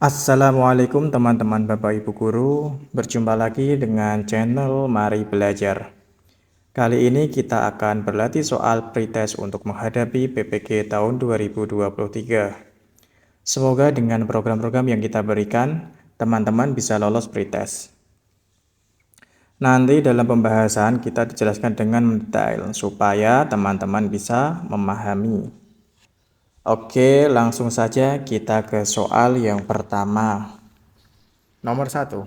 Assalamualaikum teman-teman Bapak Ibu Guru, berjumpa lagi dengan channel Mari Belajar. Kali ini kita akan berlatih soal pretest untuk menghadapi PPG tahun 2023. Semoga dengan program-program yang kita berikan, teman-teman bisa lolos pretest. Nanti dalam pembahasan kita dijelaskan dengan mendetail supaya teman-teman bisa memahami. Oke, langsung saja kita ke soal yang pertama. Nomor 1.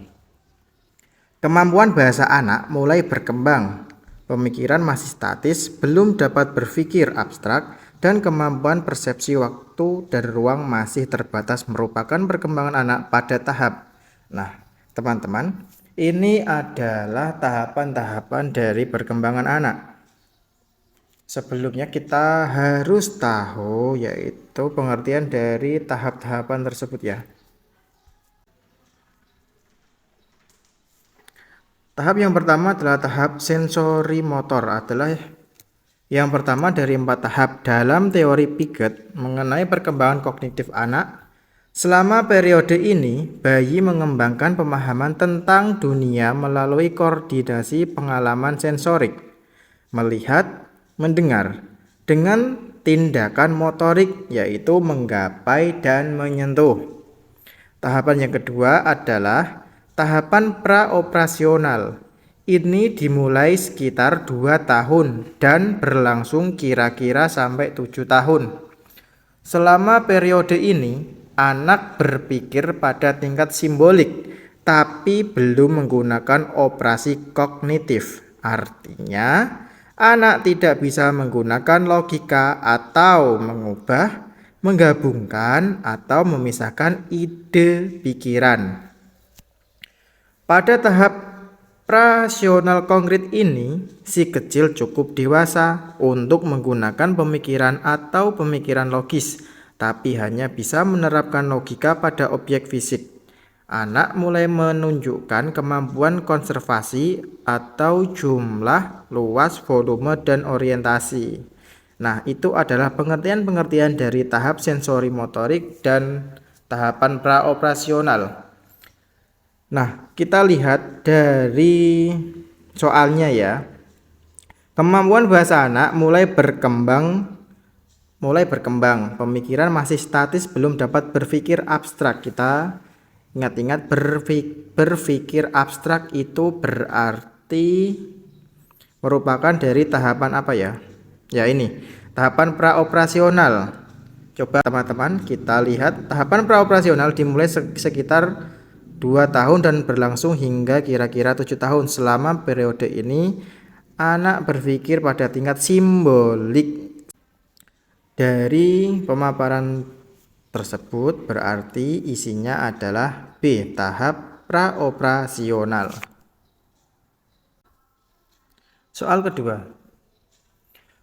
Kemampuan bahasa anak mulai berkembang. Pemikiran masih statis, belum dapat berpikir abstrak, dan kemampuan persepsi waktu dan ruang masih terbatas merupakan perkembangan anak pada tahap. Nah, teman-teman, ini adalah tahapan-tahapan dari perkembangan anak. Sebelumnya kita harus tahu yaitu pengertian dari tahap-tahapan tersebut ya. Tahap yang pertama adalah tahap sensori motor, adalah yang pertama dari 4 tahap dalam teori Piaget mengenai perkembangan kognitif anak. Selama periode ini, bayi mengembangkan pemahaman tentang dunia melalui koordinasi pengalaman sensorik, melihat, mendengar, dengan tindakan motorik yaitu menggapai dan menyentuh. Tahapan yang kedua adalah tahapan praoperasional. Ini dimulai sekitar 2 tahun dan berlangsung kira-kira sampai 7 tahun. Selama periode ini, anak berpikir pada tingkat simbolik, tapi belum menggunakan operasi kognitif. Artinya, anak tidak bisa menggunakan logika atau mengubah, menggabungkan, atau memisahkan ide pikiran. Pada tahap rasional konkret ini, si kecil cukup dewasa untuk menggunakan pemikiran atau pemikiran logis, tapi hanya bisa menerapkan logika pada objek fisik. Anak mulai menunjukkan kemampuan konservasi atau jumlah, luas, volume, dan orientasi. Nah, itu adalah pengertian-pengertian dari tahap sensori motorik dan tahapan praoperasional. Nah, kita lihat dari soalnya ya. Kemampuan bahasa anak mulai berkembang. Pemikiran masih statis, belum dapat berpikir abstrak. Kita ingat-ingat berpikir abstrak itu berarti merupakan dari tahapan apa ya? Ya ini, tahapan praoperasional. Coba teman-teman kita lihat tahapan praoperasional dimulai sekitar 2 tahun dan berlangsung hingga kira-kira 7 tahun. Selama periode ini, anak berpikir pada tingkat simbolik. Dari pemaparan tersebut berarti isinya adalah B, tahap praoperasional. Soal kedua.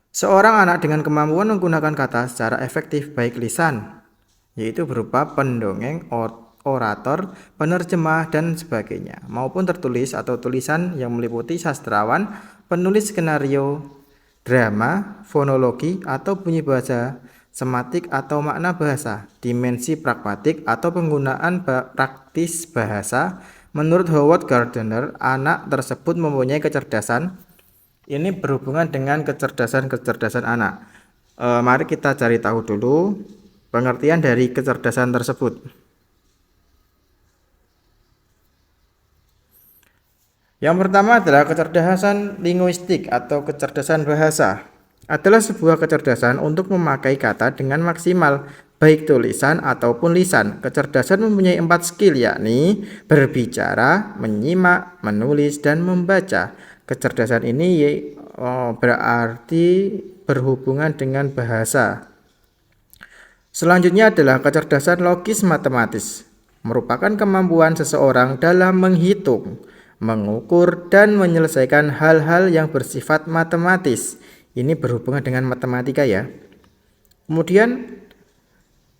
Seorang anak dengan kemampuan menggunakan kata secara efektif baik lisan, yaitu berupa pendongeng, orator, penerjemah, dan sebagainya, maupun tertulis atau tulisan yang meliputi sastrawan, penulis skenario, drama, fonologi atau bunyi bahasa, sematik atau makna bahasa, dimensi pragmatik atau penggunaan praktis bahasa. Menurut Howard Gardner, anak tersebut mempunyai kecerdasan. Ini berhubungan dengan kecerdasan anak. Mari kita cari tahu dulu pengertian dari kecerdasan tersebut. Yang pertama adalah kecerdasan linguistik atau kecerdasan bahasa. Adalah sebuah kecerdasan untuk memakai kata dengan maksimal, baik tulisan ataupun lisan. Kecerdasan mempunyai 4 skill, yakni berbicara, menyimak, menulis, dan membaca. Kecerdasan ini berarti berhubungan dengan bahasa. Selanjutnya adalah kecerdasan logis matematis, merupakan kemampuan seseorang dalam menghitung, mengukur, dan menyelesaikan hal-hal yang bersifat matematis. Ini berhubungan dengan matematika ya. Kemudian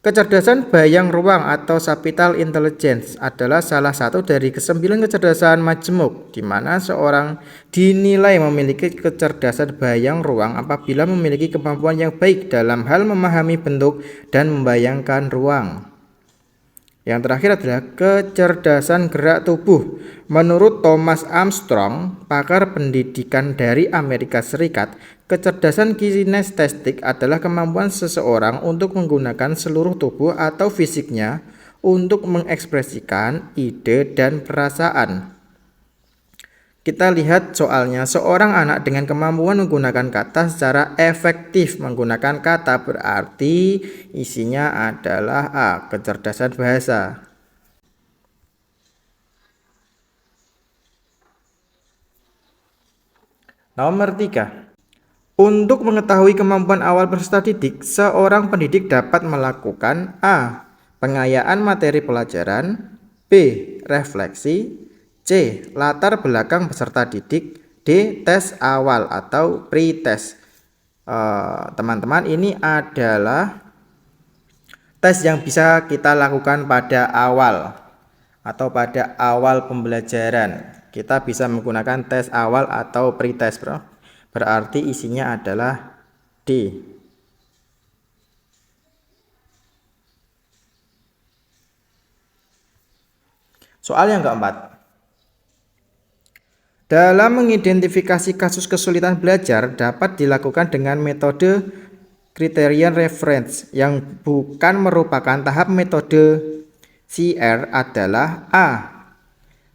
kecerdasan bayang ruang atau spatial intelligence adalah salah satu dari ke-9 kecerdasan majemuk, di mana seorang dinilai memiliki kecerdasan bayang ruang apabila memiliki kemampuan yang baik dalam hal memahami bentuk dan membayangkan ruang. Yang terakhir adalah kecerdasan gerak tubuh. Menurut Thomas Armstrong, pakar pendidikan dari Amerika Serikat, kecerdasan kinestetik adalah kemampuan seseorang untuk menggunakan seluruh tubuh atau fisiknya untuk mengekspresikan ide dan perasaan. Kita lihat soalnya, seorang anak dengan kemampuan menggunakan kata secara efektif. Menggunakan kata berarti isinya adalah A. Kecerdasan bahasa. Nomor 3. Untuk mengetahui kemampuan awal peserta didik, seorang pendidik dapat melakukan A. Pengayaan materi pelajaran, B. Refleksi, C. Latar belakang peserta didik, D. Tes awal atau pre-test. Teman-teman, ini adalah tes yang bisa kita lakukan pada awal atau pada awal pembelajaran. Kita bisa menggunakan tes awal atau pre-test, bro. Berarti isinya adalah D. Soal yang keempat. Dalam mengidentifikasi kasus kesulitan belajar dapat dilakukan dengan metode criterion reference yang bukan merupakan tahap metode CR adalah A.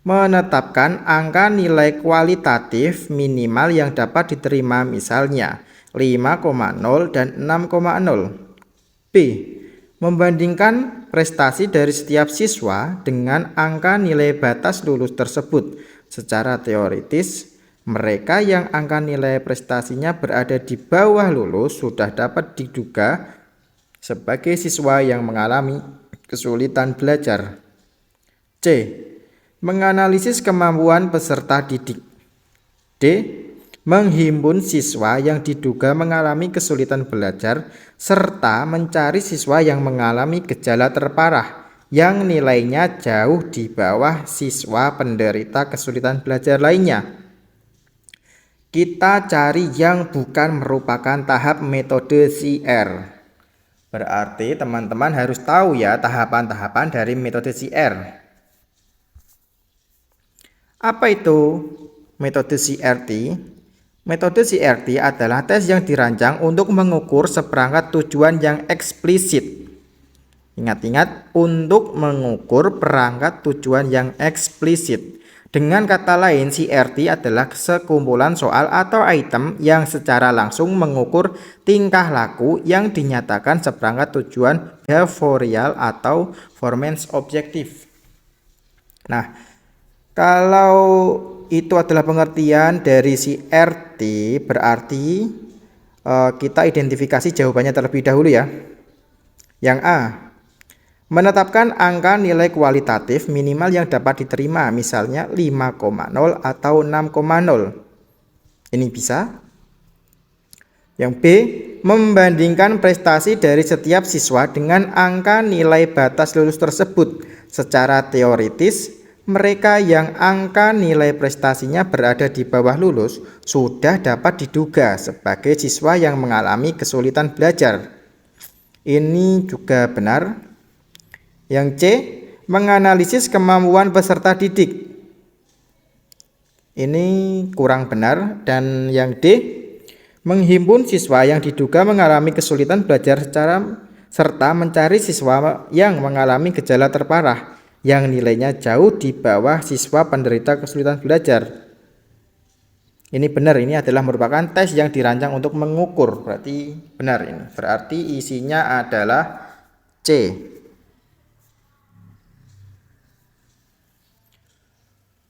Menetapkan angka nilai kualitatif minimal yang dapat diterima, misalnya 5,0 dan 6,0. B. Membandingkan prestasi dari setiap siswa dengan angka nilai batas lulus tersebut. Secara teoritis, mereka yang angka nilai prestasinya berada di bawah lulus sudah dapat diduga sebagai siswa yang mengalami kesulitan belajar. C. Menganalisis kemampuan peserta didik. D. Menghimpun siswa yang diduga mengalami kesulitan belajar serta mencari siswa yang mengalami gejala terparah yang nilainya jauh di bawah siswa penderita kesulitan belajar lainnya. Kita cari yang bukan merupakan tahap metode CR. Berarti teman-teman harus tahu ya tahapan-tahapan dari metode CR. Apa itu metode CRT? Metode CRT adalah tes yang dirancang untuk mengukur seperangkat tujuan yang eksplisit. Ingat-ingat, untuk mengukur perangkat tujuan yang eksplisit. Dengan kata lain, CRT adalah sekumpulan soal atau item yang secara langsung mengukur tingkah laku yang dinyatakan seperangkat tujuan behavioral atau performance objektif. Nah, kalau itu adalah pengertian dari CRT, berarti kita identifikasi jawabannya terlebih dahulu ya. Yang A. Menetapkan angka nilai kualitatif minimal yang dapat diterima, misalnya 5,0 atau 6,0. Ini bisa. Yang B. Membandingkan prestasi dari setiap siswa dengan angka nilai batas lulus tersebut. Secara teoritis, mereka yang angka nilai prestasinya berada di bawah lulus sudah dapat diduga sebagai siswa yang mengalami kesulitan belajar. Ini juga benar. Yang C. Menganalisis kemampuan peserta didik. Ini kurang benar. Dan yang D. Menghimpun siswa yang diduga mengalami kesulitan belajar serta mencari siswa yang mengalami gejala terparah yang nilainya jauh di bawah siswa penderita kesulitan belajar. Ini benar, ini adalah merupakan tes yang dirancang untuk mengukur. Berarti benar ini. Berarti isinya adalah C.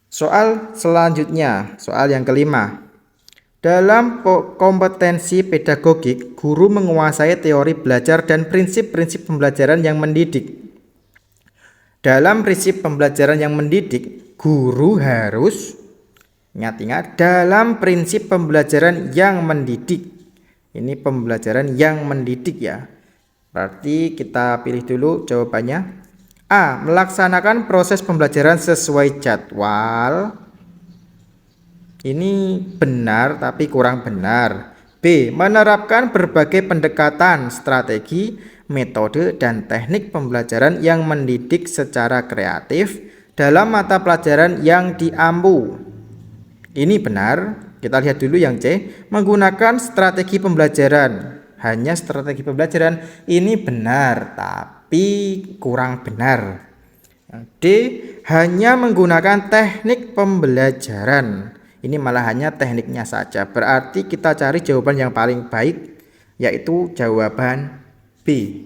Soal selanjutnya, soal yang kelima. Dalam kompetensi pedagogik, guru menguasai teori belajar dan prinsip-prinsip pembelajaran yang mendidik. Dalam prinsip pembelajaran yang mendidik, guru harus ingat-ingat dalam prinsip pembelajaran yang mendidik. Ini pembelajaran yang mendidik ya. Berarti kita pilih dulu jawabannya. A. Melaksanakan proses pembelajaran sesuai jadwal. Ini benar tapi kurang benar. B. Menerapkan berbagai pendekatan strategi metode dan teknik pembelajaran yang mendidik secara kreatif dalam mata pelajaran yang diampu. Ini benar. Kita lihat dulu yang C, menggunakan strategi pembelajaran. Hanya strategi pembelajaran ini benar, tapi kurang benar. D, hanya menggunakan teknik pembelajaran. Ini malah hanya tekniknya saja. Berarti kita cari jawaban yang paling baik, yaitu jawaban B.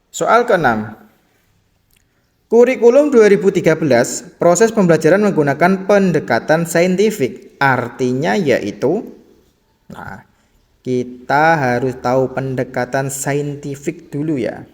Soal ke-6. Kurikulum 2013, proses pembelajaran menggunakan pendekatan saintifik. Artinya yaitu, kita harus tahu pendekatan saintifik dulu ya.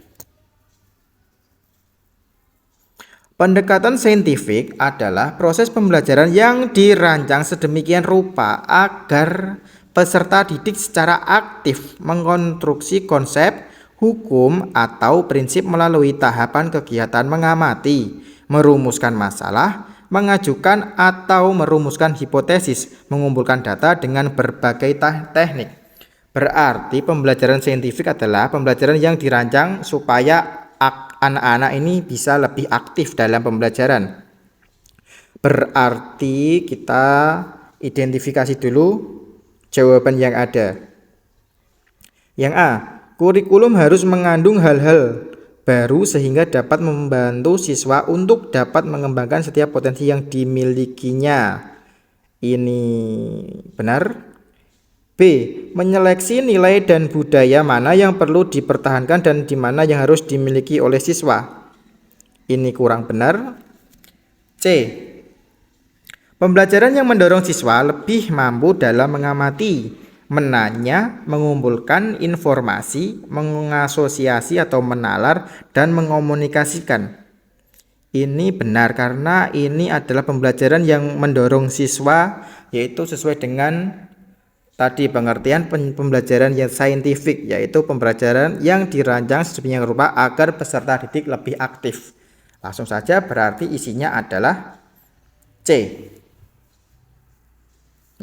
Pendekatan saintifik adalah proses pembelajaran yang dirancang sedemikian rupa agar peserta didik secara aktif mengkonstruksi konsep, hukum, atau prinsip melalui tahapan kegiatan mengamati, merumuskan masalah, mengajukan atau merumuskan hipotesis, mengumpulkan data dengan berbagai teknik. Berarti pembelajaran saintifik adalah pembelajaran yang dirancang supaya anak-anak ini bisa lebih aktif dalam pembelajaran. Berarti kita identifikasi dulu jawaban yang ada. Yang A, kurikulum harus mengandung hal-hal baru sehingga dapat membantu siswa untuk dapat mengembangkan setiap potensi yang dimilikinya. Ini benar. B, menyeleksi nilai dan budaya mana yang perlu dipertahankan dan di mana yang harus dimiliki oleh siswa. Ini kurang benar. C, pembelajaran yang mendorong siswa lebih mampu dalam mengamati, menanya, mengumpulkan informasi, mengasosiasi atau menalar, dan mengomunikasikan. Ini benar karena ini adalah pembelajaran yang mendorong siswa, yaitu sesuai dengan tadi pengertian pembelajaran yang saintifik, yaitu pembelajaran yang dirancang sedemikian rupa agar peserta didik lebih aktif. Langsung saja berarti isinya adalah C.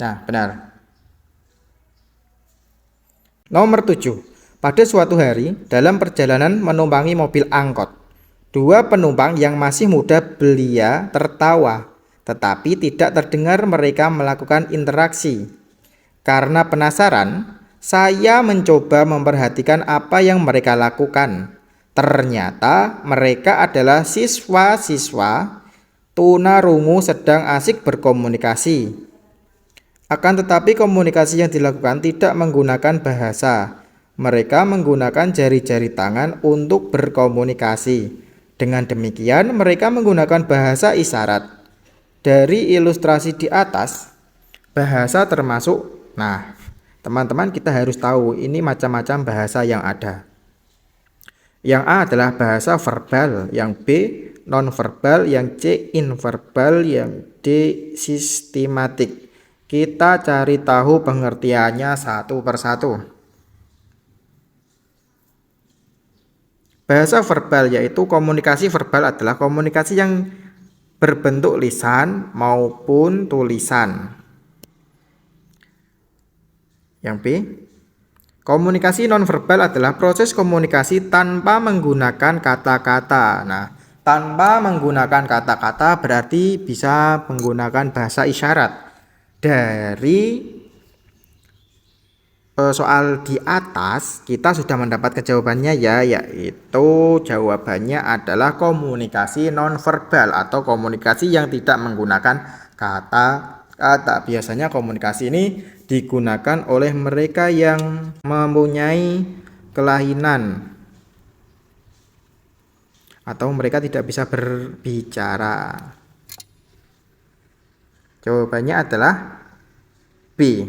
Nah, benar. Nomor 7. Pada suatu hari, dalam perjalanan menumpangi mobil angkot, dua penumpang yang masih muda belia tertawa, tetapi tidak terdengar mereka melakukan interaksi. Karena penasaran, saya mencoba memperhatikan apa yang mereka lakukan. Ternyata mereka adalah siswa-siswa tunarungu sedang asik berkomunikasi. Akan tetapi komunikasi yang dilakukan tidak menggunakan bahasa. Mereka menggunakan jari-jari tangan untuk berkomunikasi. Dengan demikian mereka menggunakan bahasa isyarat. Dari ilustrasi di atas, bahasa termasuk, teman-teman kita harus tahu ini macam-macam bahasa yang ada. Yang A adalah bahasa verbal, yang B nonverbal, yang C inverbal, yang D sistematik. Kita cari tahu pengertiannya satu persatu. Bahasa verbal yaitu komunikasi verbal adalah komunikasi yang berbentuk lisan maupun tulisan. Yang B, komunikasi nonverbal adalah proses komunikasi tanpa menggunakan kata-kata. Tanpa menggunakan kata-kata berarti bisa menggunakan bahasa isyarat. Dari soal di atas kita sudah mendapatkan jawabannya ya, yaitu jawabannya adalah komunikasi nonverbal atau komunikasi yang tidak menggunakan kata-kata. Biasanya komunikasi ini digunakan oleh mereka yang mempunyai kelainan atau mereka tidak bisa berbicara. Jawabannya adalah B.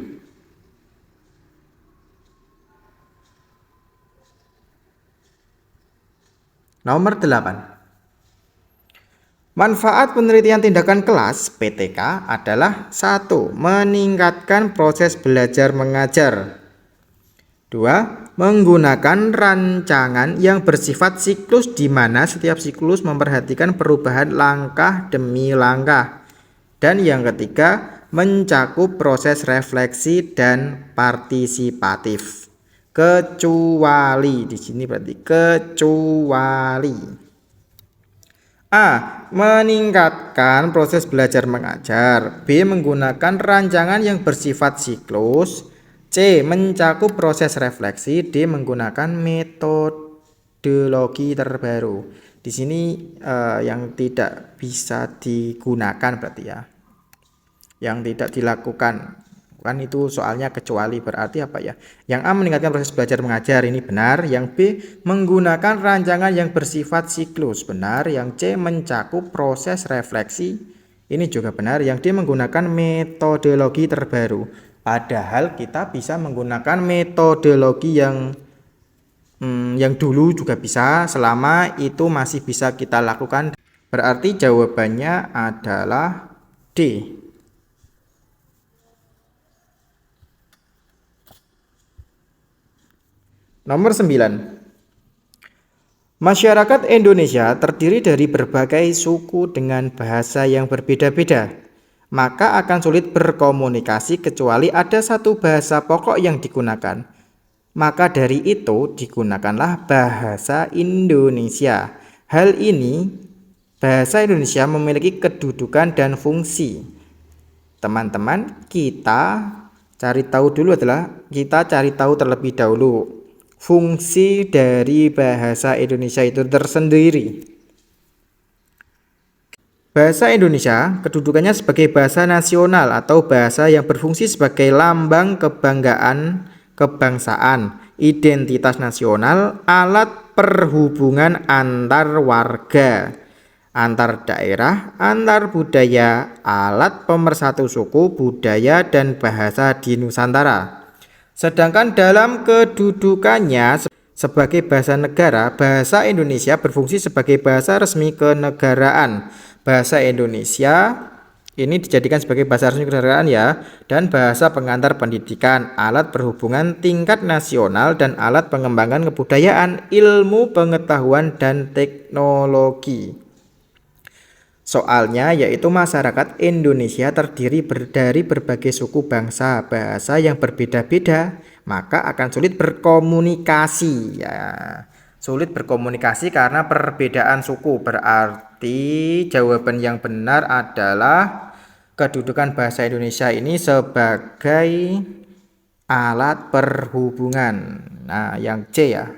Nomor 8. Manfaat penelitian tindakan kelas (PTK) adalah 1. Meningkatkan proses belajar mengajar. 2. Menggunakan rancangan yang bersifat siklus di mana setiap siklus memperhatikan perubahan langkah demi langkah. Dan yang ketiga, mencakup proses refleksi dan partisipatif. Kecuali di sini berarti kecuali A. Meningkatkan proses belajar mengajar. B. Menggunakan rancangan yang bersifat siklus. C. Mencakup proses refleksi. D. Menggunakan metodologi terbaru. Di sini yang tidak bisa digunakan berarti ya. Yang tidak dilakukan. Kan itu soalnya kecuali berarti apa ya? Yang A. Meningkatkan proses belajar mengajar, ini benar. Yang B. Menggunakan rancangan yang bersifat siklus, benar. Yang C. Mencakup proses refleksi, ini juga benar. Yang D. Menggunakan metodologi terbaru. Padahal kita bisa menggunakan metodologi yang dulu juga bisa, selama itu masih bisa kita lakukan. Berarti jawabannya adalah D. Nomor 9. Masyarakat Indonesia terdiri dari berbagai suku dengan bahasa yang berbeda-beda. Maka akan sulit berkomunikasi kecuali ada satu bahasa pokok yang digunakan. Maka dari itu digunakanlah bahasa Indonesia. Hal ini, bahasa Indonesia memiliki kedudukan dan fungsi. Teman-teman, kita cari tahu terlebih dahulu fungsi dari bahasa Indonesia itu tersendiri. Bahasa Indonesia kedudukannya sebagai bahasa nasional atau bahasa yang berfungsi sebagai lambang kebanggaan, kebangsaan, identitas nasional, alat perhubungan antar warga, antar daerah, antar budaya, alat pemersatu suku, budaya, dan bahasa di Nusantara. Sedangkan dalam kedudukannya sebagai bahasa negara, bahasa Indonesia berfungsi sebagai bahasa resmi kenegaraan. Bahasa Indonesia ini dijadikan sebagai bahasa resmi kenegaraan ya, dan bahasa pengantar pendidikan, alat perhubungan tingkat nasional, dan alat pengembangan kebudayaan, ilmu pengetahuan, dan teknologi. Soalnya yaitu masyarakat Indonesia terdiri dari berbagai suku, bangsa, bahasa yang berbeda-beda, maka akan sulit berkomunikasi ya. Sulit berkomunikasi karena perbedaan suku. Berarti jawaban yang benar adalah kedudukan bahasa Indonesia ini sebagai alat perhubungan. Nah, yang C ya.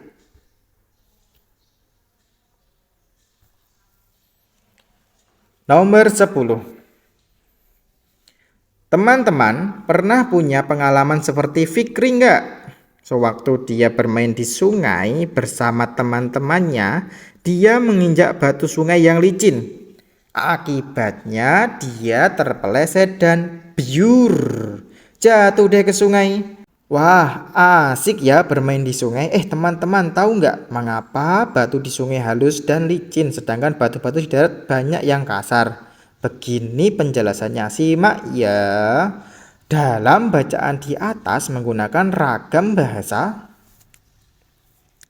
Nomor 10. Teman-teman pernah punya pengalaman seperti Fikri enggak? Sewaktu dia bermain di sungai bersama teman-temannya, dia menginjak batu sungai yang licin. Akibatnya dia terpeleset dan biur, jatuh deh ke sungai. Wah, asik ya bermain di sungai. Teman-teman tahu nggak mengapa batu di sungai halus dan licin, sedangkan batu-batu di darat banyak yang kasar? Begini penjelasannya, simak ya. Dalam bacaan di atas menggunakan ragam bahasa,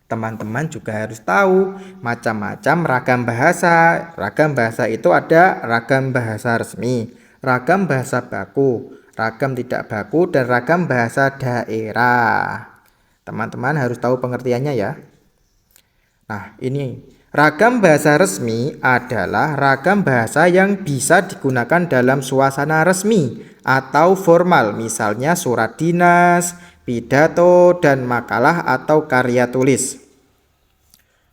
teman-teman juga harus tahu macam-macam ragam bahasa. Ragam bahasa itu ada ragam bahasa resmi, ragam bahasa baku, ragam tidak baku, dan ragam bahasa daerah. Teman-teman harus tahu pengertiannya ya. Nah, ini ragam bahasa resmi adalah ragam bahasa yang bisa digunakan dalam suasana resmi atau formal, misalnya surat dinas, pidato, dan makalah atau karya tulis.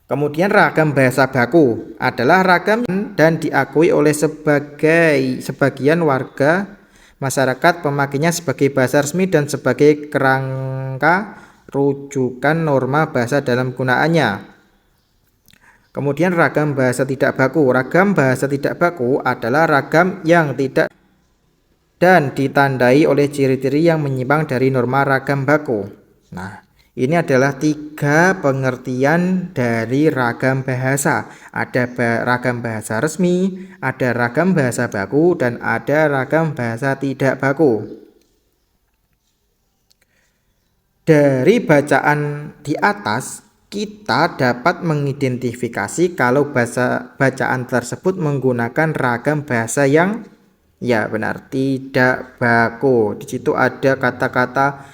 Kemudian ragam bahasa baku adalah ragam dan diakui oleh sebagian warga masyarakat pemakainya sebagai bahasa resmi dan sebagai kerangka rujukan norma bahasa dalam gunaannya. Kemudian ragam bahasa tidak baku. Ragam bahasa tidak baku adalah ragam yang tidak dan ditandai oleh ciri-ciri yang menyimpang dari norma ragam baku. Nah, ini adalah 3 pengertian dari ragam bahasa. Ada ragam bahasa resmi, ada ragam bahasa baku, dan ada ragam bahasa tidak baku. Dari bacaan di atas, kita dapat mengidentifikasi kalau bacaan tersebut menggunakan ragam bahasa yang Ya, benar, tidak baku. Di situ ada kata-kata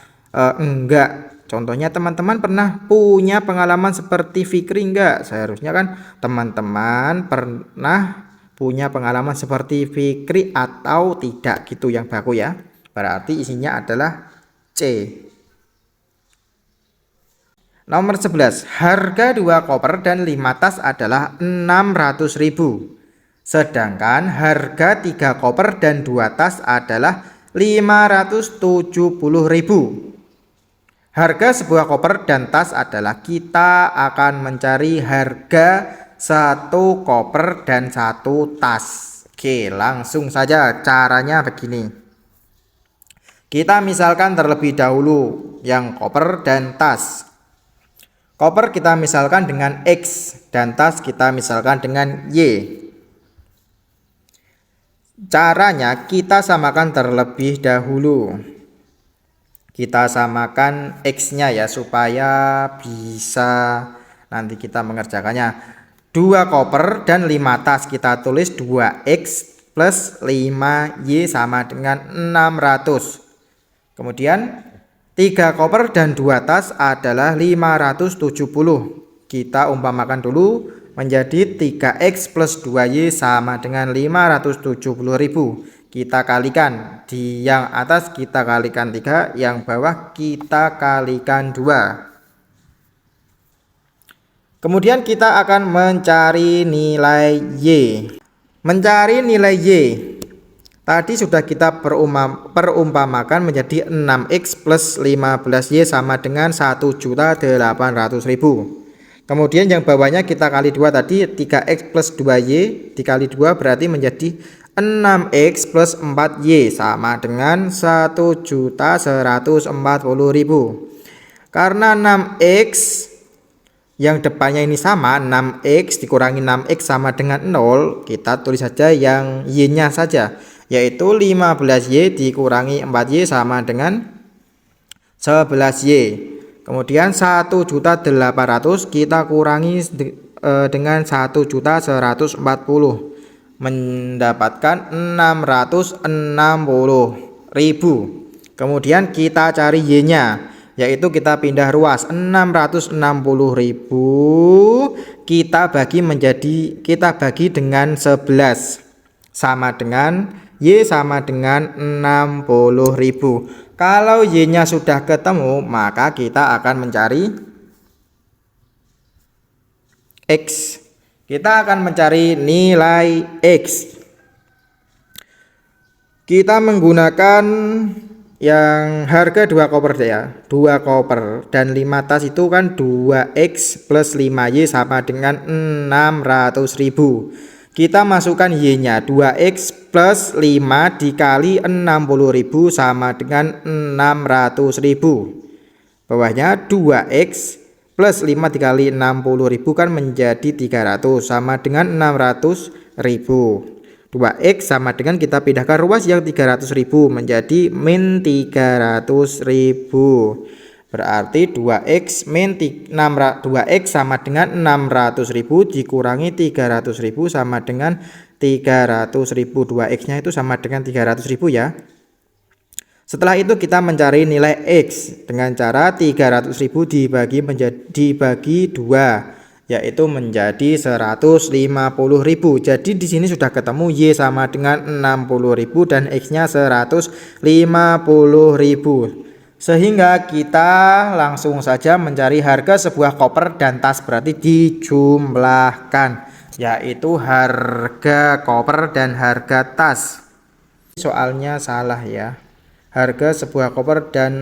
enggak. Contohnya teman-teman pernah punya pengalaman seperti Fikri enggak? Seharusnya kan teman-teman pernah punya pengalaman seperti Fikri atau tidak gitu yang baku ya. Berarti isinya adalah C. Nomor 11, harga 2 koper dan 5 tas adalah 600.000. Sedangkan harga 3 koper dan 2 tas adalah 570.000. Harga sebuah koper dan tas adalah kita akan mencari harga 1 koper dan 1 tas. Oke, langsung saja caranya begini. Kita misalkan terlebih dahulu yang koper dan tas. Koper kita misalkan dengan X dan tas kita misalkan dengan Y. Caranya kita samakan terlebih dahulu. Kita samakan X-nya ya supaya bisa nanti kita mengerjakannya. 2 koper dan 5 tas kita tulis 2X plus 5Y sama dengan 600. Kemudian 3 koper dan 2 tas adalah 570. Kita umpamakan dulu menjadi 3X plus 2Y sama dengan 570.000. Kita kalikan. Di yang atas kita kalikan 3, yang bawah kita kalikan 2. Kemudian kita akan mencari nilai Y. Mencari nilai Y tadi sudah kita perumpamakan menjadi 6X plus 15Y sama dengan 1.800.000. Kemudian yang bawahnya kita kali 2 tadi 3X plus 2Y dikali 2 berarti menjadi 6X plus 4Y sama dengan 1.140.000. Karena 6X yang depannya ini sama, 6X dikurangi 6X sama dengan 0, kita tulis saja yang Y-nya saja, yaitu 15Y dikurangi 4Y sama dengan 11Y. Kemudian 1.800 kita kurangi dengan 1.140, mendapatkan 660.000. Kemudian kita cari Y-nya, yaitu kita pindah ruas. 660.000 kita bagi dengan 11 sama dengan Y sama dengan 60.000. Kalau Y-nya sudah ketemu, maka kita akan mencari X. Kita akan mencari nilai X. Kita menggunakan yang harga 2 koper ya. 2 koper dan 5 tas itu kan 2X plus 5Y sama dengan 600.000. Kita masukkan Y-nya 2X plus 5 dikali 60.000 sama dengan 600.000. Bawahnya 2X plus 5 dikali 60.000 kan menjadi 300 sama dengan 600.000. 2X sama dengan kita pindahkan ruas yang 300.000 menjadi min 300.000. Berarti 2X sama dengan 600.000 dikurangi 300.000 sama dengan 300.000. 2X-nya itu sama dengan 300.000 ya. Setelah itu kita mencari nilai X dengan cara 300.000 dibagi 2, yaitu menjadi 150.000. Jadi di sini sudah ketemu Y sama dengan 60.000 dan X-nya 150.000. Sehingga kita langsung saja mencari harga sebuah koper dan tas, berarti dijumlahkan, yaitu harga koper dan harga tas. Soalnya salah ya, harga sebuah koper dan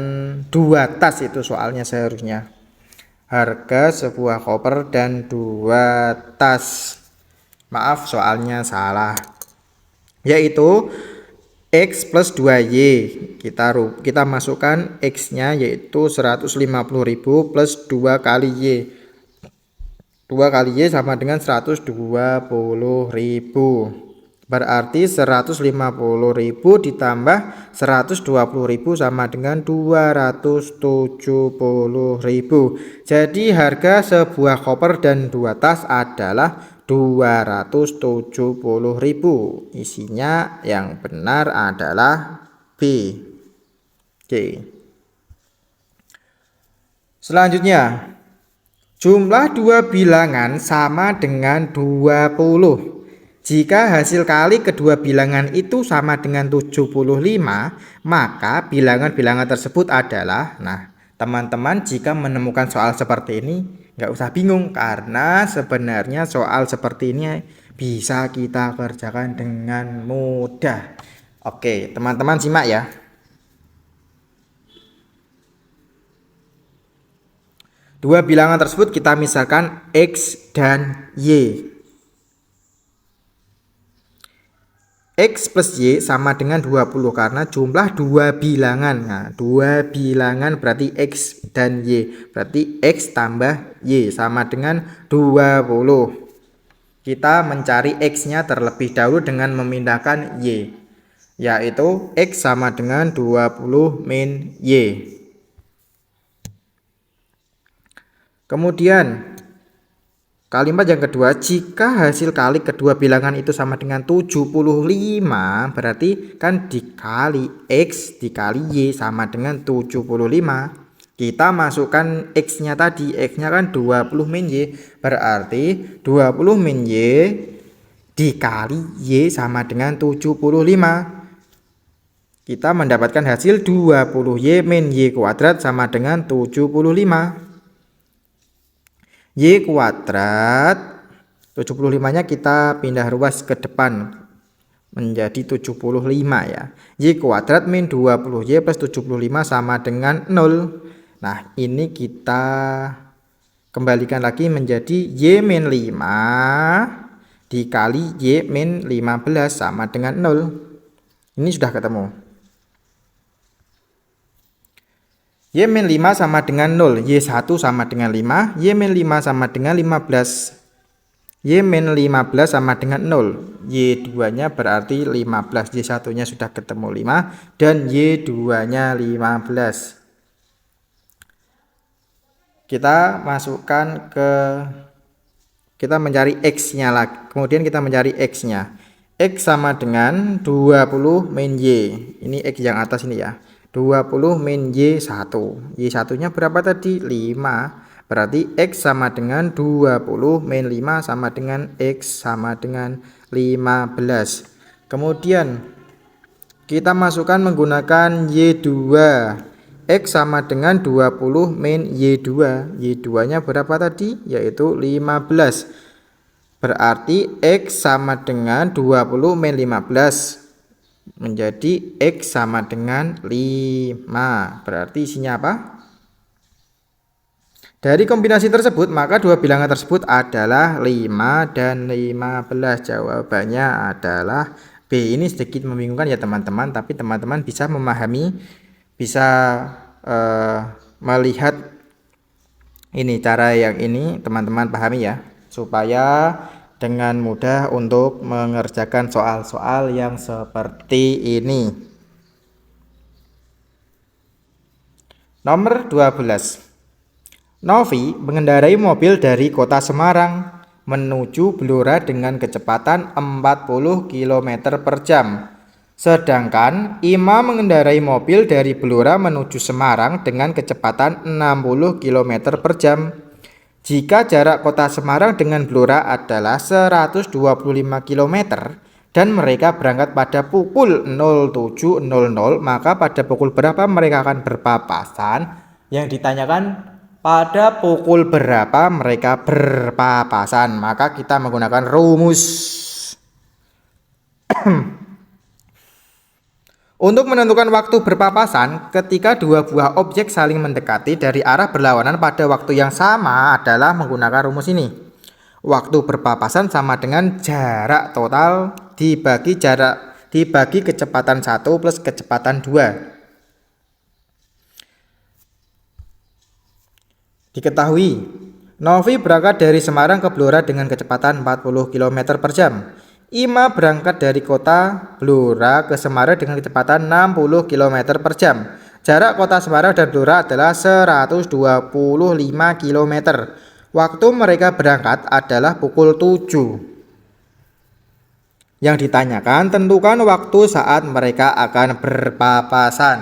2 tas itu soalnya seharusnya. Harga sebuah koper dan 2 tas. Maaf soalnya salah. Yaitu X plus 2Y. Kita masukkan X-nya yaitu 150.000 plus 2 kali Y. 2 kali Y sama dengan 120.000. Berarti 150.000 ditambah 120.000 sama dengan 270.000. Jadi harga sebuah koper dan 2 tas adalah 270.000. Isinya yang benar adalah B. Oke. Selanjutnya, jumlah dua bilangan sama dengan 20. Jika hasil kali kedua bilangan itu sama dengan 75, maka bilangan-bilangan tersebut adalah, nah teman-teman jika menemukan soal seperti ini nggak usah bingung, karena sebenarnya soal seperti ini bisa kita kerjakan dengan mudah. Oke, teman-teman simak ya. Dua bilangan tersebut kita misalkan X dan Y. X plus Y sama dengan 20 karena jumlah dua bilangan. Nah, dua bilangan berarti X dan Y. Berarti X tambah Y sama dengan 20. Kita mencari X-nya terlebih dahulu dengan memindahkan Y, yaitu X sama dengan 20 min Y. Kemudian kalimat yang kedua, jika hasil kali kedua bilangan itu sama dengan 75, berarti kan dikali X dikali Y sama dengan 75. Kita masukkan X-nya tadi, X-nya kan 20 min Y, berarti 20 min Y dikali Y sama dengan 75. Kita mendapatkan hasil 20Y min Y kuadrat sama dengan 75. Y kuadrat 75-nya kita pindah ruas ke depan menjadi 75 ya. Y kuadrat min 20Y plus 75 sama dengan 0. Nah ini kita kembalikan lagi menjadi Y min 5 dikali Y min 15 sama dengan 0. Ini sudah ketemu. Y min 5 sama dengan 0, Y1 sama dengan 5, Y min 5 sama dengan 15, Y min 15 sama dengan 0, Y2 nya berarti 15, Y1 nya sudah ketemu 5 dan Y2 nya 15. Kita masukkan kita mencari X nya lagi, kemudian kita mencari X nya. X sama dengan 20 min Y, ini X yang atas ini ya. 20 min Y1. Y1 nya berapa tadi? 5. Berarti X sama dengan 20 min 5 sama dengan X sama dengan 15. Kemudian kita masukkan menggunakan Y2. X sama dengan 20 min Y2. Y2 nya berapa tadi? Yaitu 15. Berarti X sama dengan 20 min 15. Menjadi X sama dengan 5. Berarti isinya apa? Dari kombinasi tersebut maka dua bilangan tersebut adalah 5 dan 15. Jawabannya adalah B. Ini sedikit membingungkan ya teman-teman, tapi teman-teman bisa memahami, bisa melihat ini cara yang ini teman-teman pahami ya, supaya dengan mudah untuk mengerjakan soal-soal yang seperti ini. Nomor 12. Novi mengendarai mobil dari kota Semarang menuju Blora dengan kecepatan 40 km per jam. Sedangkan Ima mengendarai mobil dari Blora menuju Semarang dengan kecepatan 60 km per jam. Jika jarak kota Semarang dengan Blora adalah 125 km dan mereka berangkat pada pukul 07.00, maka pada pukul berapa mereka akan berpapasan? Yang ditanyakan pada pukul berapa mereka berpapasan, maka kita menggunakan rumus. Untuk menentukan waktu berpapasan ketika dua buah objek saling mendekati dari arah berlawanan pada waktu yang sama adalah menggunakan rumus ini. Waktu berpapasan sama dengan jarak total dibagi kecepatan 1 plus kecepatan 2. Diketahui, Novi berangkat dari Semarang ke Blora dengan kecepatan 40 km per jam. Ima berangkat dari kota Blora ke Semarang dengan kecepatan 60 km per jam. Jarak kota Semarang dan Blora adalah 125 km. Waktu mereka berangkat adalah pukul 7. Yang ditanyakan, tentukan waktu saat mereka akan berpapasan.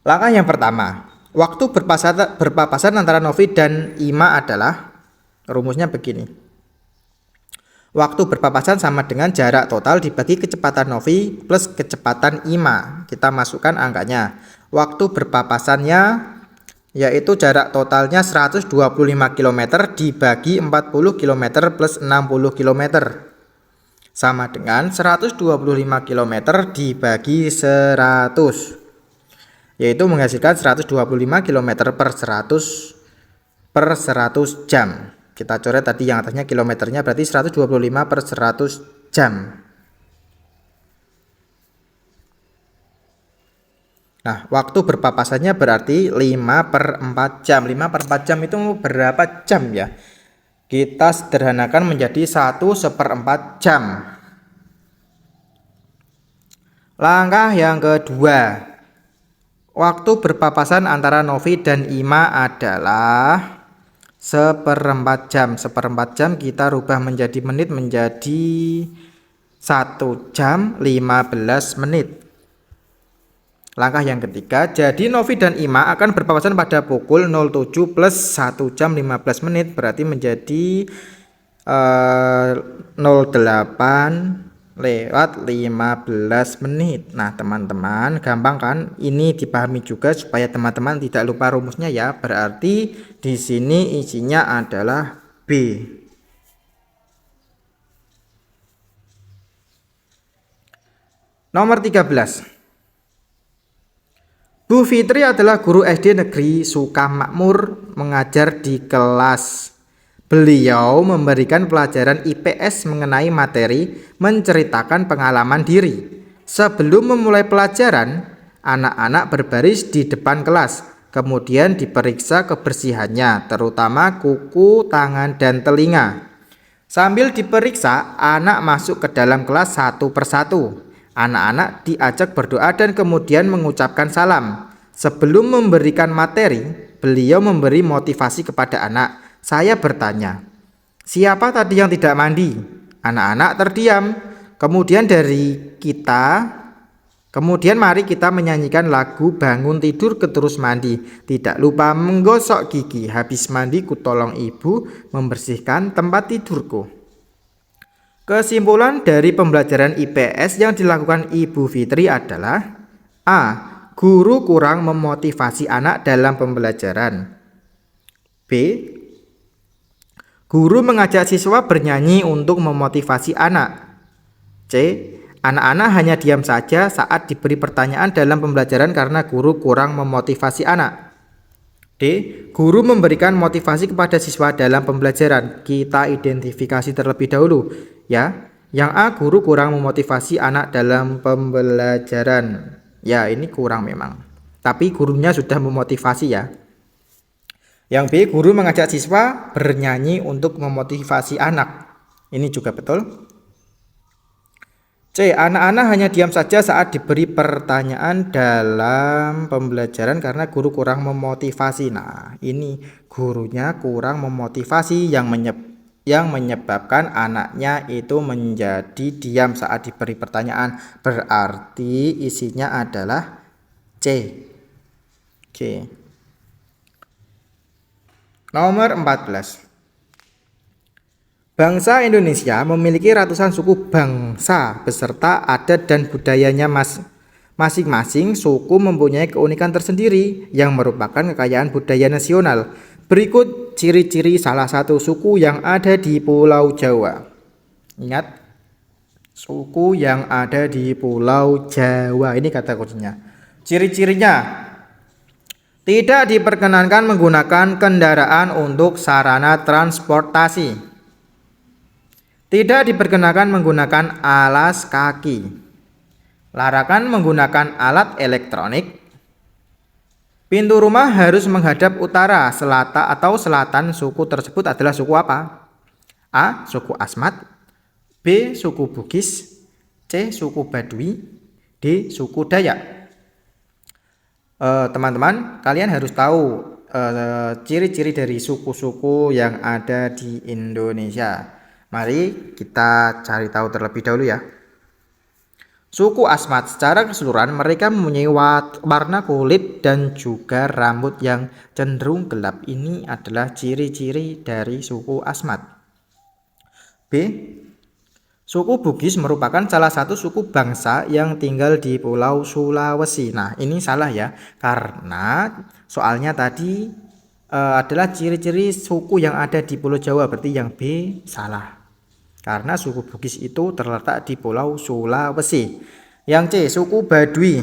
Langkah yang pertama, waktu berpapasan antara Novi dan Ima adalah, rumusnya begini. Waktu berpapasan sama dengan jarak total dibagi kecepatan Novi plus kecepatan Ima. Kita masukkan angkanya. Waktu berpapasannya yaitu jarak totalnya 125 km dibagi 40 km plus 60 km. Sama dengan 125 km dibagi 100. Yaitu menghasilkan 125 km per 100 jam. Kita coret tadi yang atasnya kilometernya, berarti 125 per 100 jam. Nah, waktu berpapasannya berarti 5 per 4 jam. 5 per 4 jam itu berapa jam ya? Kita sederhanakan menjadi 1/4 jam. Langkah yang kedua, waktu berpapasan antara Novi dan Ima adalah 1/4 jam. 1/4 jam kita rubah menjadi menit menjadi 1 jam 15 menit. Langkah yang ketiga, jadi Novi dan Ima akan berpapasan pada pukul 07 plus 1 jam 15 menit, berarti menjadi 08 lewat 15 menit. Nah teman-teman, gampang kan? Ini dipahami juga supaya teman-teman tidak lupa rumusnya ya. Berarti di sini isinya adalah B. Nomor 13. Bu Fitri adalah guru SD negeri Sukamakmur mengajar di kelas. Beliau memberikan pelajaran IPS mengenai materi menceritakan pengalaman diri. Sebelum memulai pelajaran, anak-anak berbaris di depan kelas, kemudian diperiksa kebersihannya, terutama kuku, tangan, dan telinga. Sambil diperiksa, anak masuk ke dalam kelas satu persatu. Anak-anak diajak berdoa dan kemudian mengucapkan salam. Sebelum memberikan materi, beliau memberi motivasi kepada anak. Saya bertanya, siapa tadi yang tidak mandi? Anak-anak terdiam. Kemudian mari kita menyanyikan lagu bangun tidur ke terus mandi. Tidak lupa menggosok gigi. Habis mandi ku tolong ibu membersihkan tempat tidurku. Kesimpulan dari pembelajaran IPS yang dilakukan Ibu Fitri adalah A. Guru kurang memotivasi anak dalam pembelajaran. B. Guru mengajak siswa bernyanyi untuk memotivasi anak. C. Anak-anak hanya diam saja saat diberi pertanyaan dalam pembelajaran karena guru kurang memotivasi anak. D. Guru memberikan motivasi kepada siswa dalam pembelajaran. Kita identifikasi terlebih dahulu ya. Yang A, guru kurang memotivasi anak dalam pembelajaran. Ya, ini kurang memang. Tapi gurunya sudah memotivasi ya. Yang B, guru mengajak siswa bernyanyi untuk memotivasi anak. Ini juga betul. C. Anak-anak hanya diam saja saat diberi pertanyaan dalam pembelajaran karena guru kurang memotivasi. Nah, ini gurunya kurang memotivasi yang menyebabkan anaknya itu menjadi diam saat diberi pertanyaan. Berarti isinya adalah C. Oke. Nomor 14. Bangsa Indonesia memiliki ratusan suku bangsa beserta adat dan budayanya masing-masing. Suku mempunyai keunikan tersendiri yang merupakan kekayaan budaya nasional. Berikut ciri-ciri salah satu suku yang ada di Pulau Jawa. Ingat, suku yang ada di Pulau Jawa, ini kata kuncinya. Ciri-cirinya: tidak diperkenankan menggunakan kendaraan untuk sarana transportasi. Tidak diperkenakan menggunakan alas kaki. Larangan menggunakan alat elektronik. Pintu rumah harus menghadap utara, selatan atau selatan. Suku tersebut adalah suku apa? A. Suku Asmat. B. Suku Bugis. C. Suku Baduy. D. Suku Dayak. Teman-teman, kalian harus tahu ciri-ciri dari suku-suku yang ada di Indonesia. Mari kita cari tahu terlebih dahulu ya. Suku Asmat secara keseluruhan mereka mempunyai warna kulit dan juga rambut yang cenderung gelap. Ini adalah ciri-ciri dari suku Asmat. B. Suku Bugis merupakan salah satu suku bangsa yang tinggal di Pulau Sulawesi. Nah, ini salah ya, karena soalnya tadi adalah ciri-ciri suku yang ada di Pulau Jawa, berarti yang B salah. Karena suku Bugis itu terletak di Pulau Sulawesi. Yang C, suku Baduy.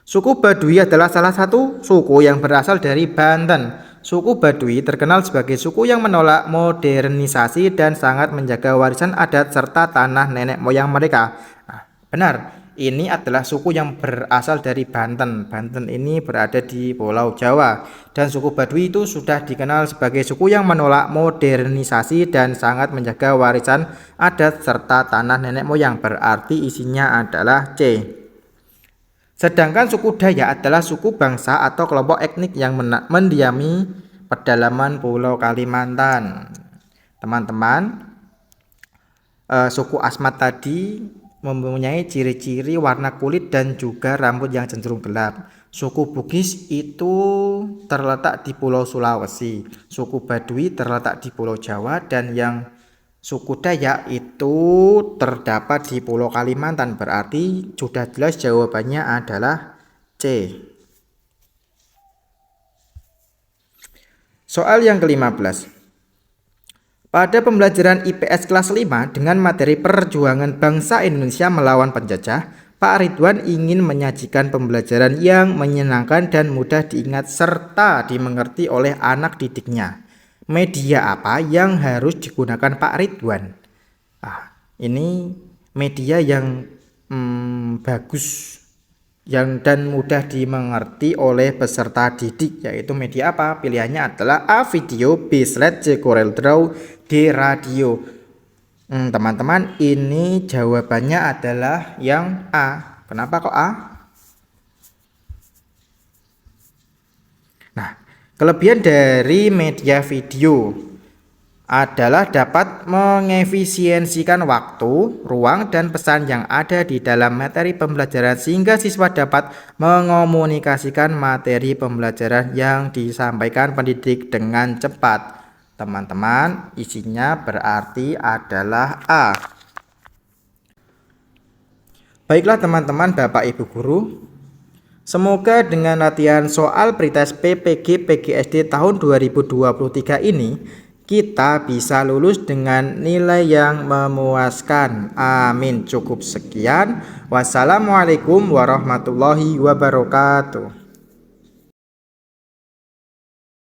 Suku Baduy adalah salah satu suku yang berasal dari Banten. Suku Baduy terkenal sebagai suku yang menolak modernisasi dan sangat menjaga warisan adat serta tanah nenek moyang mereka. Nah, benar. Ini adalah suku yang berasal dari Banten. Banten ini berada di Pulau Jawa. Dan suku Baduy itu sudah dikenal sebagai suku yang menolak modernisasi dan sangat menjaga warisan adat serta tanah nenek moyang. Berarti isinya adalah C. Sedangkan suku Dayak adalah suku bangsa atau kelompok etnik yang mendiami pedalaman Pulau Kalimantan. Teman-teman, suku Asmat tadi mempunyai ciri-ciri warna kulit dan juga rambut yang cenderung gelap. Suku Bugis itu terletak di Pulau Sulawesi, suku Baduy terletak di Pulau Jawa, dan yang suku Dayak itu terdapat di Pulau Kalimantan. Berarti sudah jelas jawabannya adalah C. Soal yang ke-15. Pada pembelajaran IPS kelas 5 dengan materi perjuangan bangsa Indonesia melawan penjajah, Pak Ridwan ingin menyajikan pembelajaran yang menyenangkan dan mudah diingat serta dimengerti oleh anak didiknya. Media apa yang harus digunakan Pak Ridwan? Ini media yang bagus dan mudah dimengerti oleh peserta didik, yaitu media apa? Pilihannya adalah A. Video, B. Slide, C. Corel Draw, D. Radio. Teman-teman, ini jawabannya adalah yang A. Kenapa kok A? Nah, kelebihan dari media video adalah dapat mengefisiensikan waktu, ruang, dan pesan yang ada di dalam materi pembelajaran sehingga siswa dapat mengomunikasikan materi pembelajaran yang disampaikan pendidik dengan cepat. Teman-teman, isinya berarti adalah A. Baiklah teman-teman, Bapak Ibu Guru, semoga dengan latihan soal pretest PPG PGSD tahun 2023 ini kita bisa lulus dengan nilai yang memuaskan. Amin. Cukup sekian. Wassalamualaikum warahmatullahi wabarakatuh.